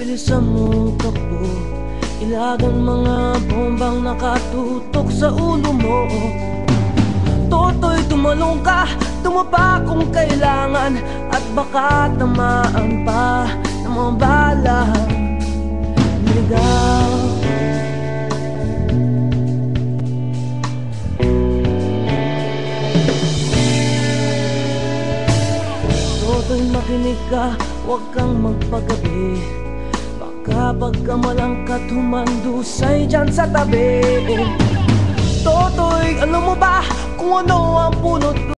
bilisan mo takbo, ilagan mga bombang nakatutok sa ulo mo. Toto'y tumalong ka, tumapa kung kailangan, at baka tamaan pa ng mga balang ligaw. Toto'y makinig ka, huwag kang magpagabi, baka pagkamalang ka't humandusay dyan sa tabi. Toto'y alam mo ba kung ano ang punot